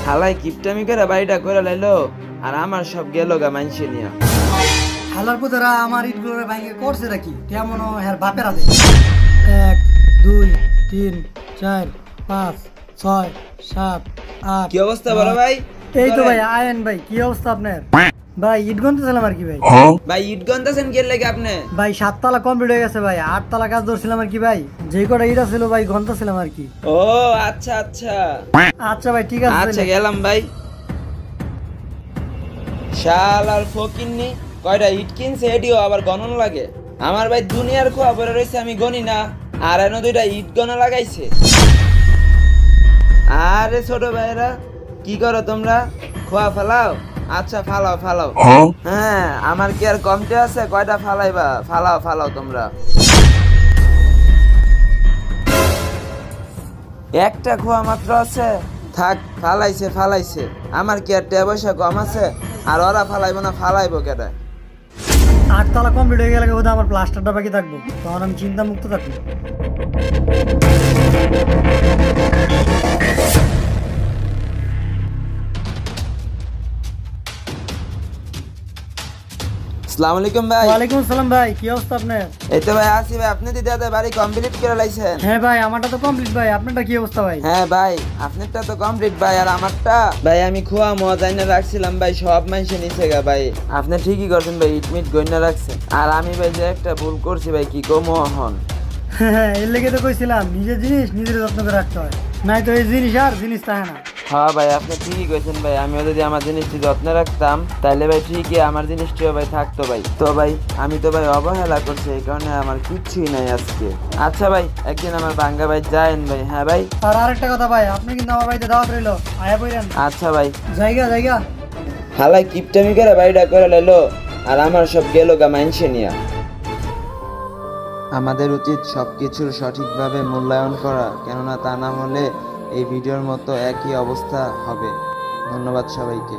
হালাই কিপটামি করে বাড়িটা করে লাইলো আর আমার সব গেল গা মাইনসে নিয়া। হালার পুতরা আমার ইটগুলো ভাঙে করছে নাকি কেমন হ্যাঁ বাপেরা দে 1 2 3 4 5 6 7 8 কি অবস্থা বড় ভাই? এই তো ভাই আয়েন ভাই কি অবস্থা আপনার? ভাই ইট গন্তেছিলাম আর কি ভাই। ভাই ইট গন্তাছেন কে লাগে আপনি? ভাই 7 তলা কমপ্লিট হয়ে গেছে ভাই, 8 তলা কাজ ধরছিলাম আর কি ভাই, যে কটা ইট ছিল ভাই গন্তাছিলাম আর কি। ও আচ্ছা আচ্ছা আচ্ছা ভাই ঠিক আছে আচ্ছা গেলাম ভাই। শাল আর ফকিন্নি কয়টা ইট কিনছে এটিও আবার গণন লাগে। আমার ভাই দুনিয়ার খোয়া পরে রয়েছে আমি গনি না, আর এনে দুইটা ইট গনা লাগাইছে। আরে ছোট ভাইরা কি করো তোমরা? খোয়া ফালাও? আচ্ছা ফালাও ফালাও। হ্যাঁ আমার কি আর কমতে আছে? কয়টা ফালাইবা? ফালাও ফালাও তোমরা। একটা খোয়া মাত্র আছে, থাক ফালাইছে ফালাইছে। আমার কি আর টাকা পয়সা কম আছে? আর ওরা ফালাইবো না, ফালাইবো কেটে। 8 তলা কমপ্লিট হয়ে গেলে বোধহয় আমার প্লাস্টারটা বাকি থাকবো, তখন আমি চিন্তা মুক্ত থাকবো। আসসালামু আলাইকুম ভাই। ওয়ালাইকুম আসসালাম ভাই, কি অবস্থা আপনার? এই তো ভাই আসি ভাই, আপনি দিদাদের বাড়ি কমপ্লিট করে লাইছেন? হ্যাঁ ভাই আমারটা তো কমপ্লিট ভাই, আপনারটা কি অবস্থা ভাই? হ্যাঁ ভাই আপনারটা তো কমপ্লিট ভাই, আর আমারটা ভাই আমি খোয়া মজাইনা রাখছিলাম ভাই, সব মানুষে নিচে গা ভাই। আপনি ঠিকই করছেন ভাই, ইটমিট গইনা রাখছেন। আর আমি ভাই যে একটা ভুল করছি ভাই, কি কমো হন। হ্যাঁ এর লেগে তো কইছিলাম নিজের জিনিস নিজের যত্ন করে রাখতে হয়, নাই তো এই জিনিস আর জিনিস থাকে না। হ্যাঁ ভাই আপনি ঠিকই কইছেন ভাই, আমিও যদি আমার জিনিসটি যত্নে রাখতাম তাহলে ভাই ঠিকই আমার জিনিসটিও ভাই থাকতো ভাই। তো ভাই আমি তো ভাই অবহেলা করছি, এই কারণে আমার কিচ্ছুই নাই আজকে। আচ্ছা ভাই একদিন আমার বাঙ্গা ভাই যায়েন ভাই। হ্যাঁ ভাই আর আরেকটা কথা ভাই, আপনি কিন্তু আমার বাড়িতে দাওয়াত রইলো, আয়া পড়েন। আচ্ছা ভাই। জায়গা জায়গা হালাই কিপটামি করে বাড়িটা করে লাইলো আর আমার সব গেল গা মাইনসে নিয়া। আমাদের উচিত সবকিছুর সঠিকভাবে মূল্যায়ন করা, কেননা তা না হলে এই ভিডিওর মতো একই অবস্থা হবে। ধন্যবাদ সবাইকে।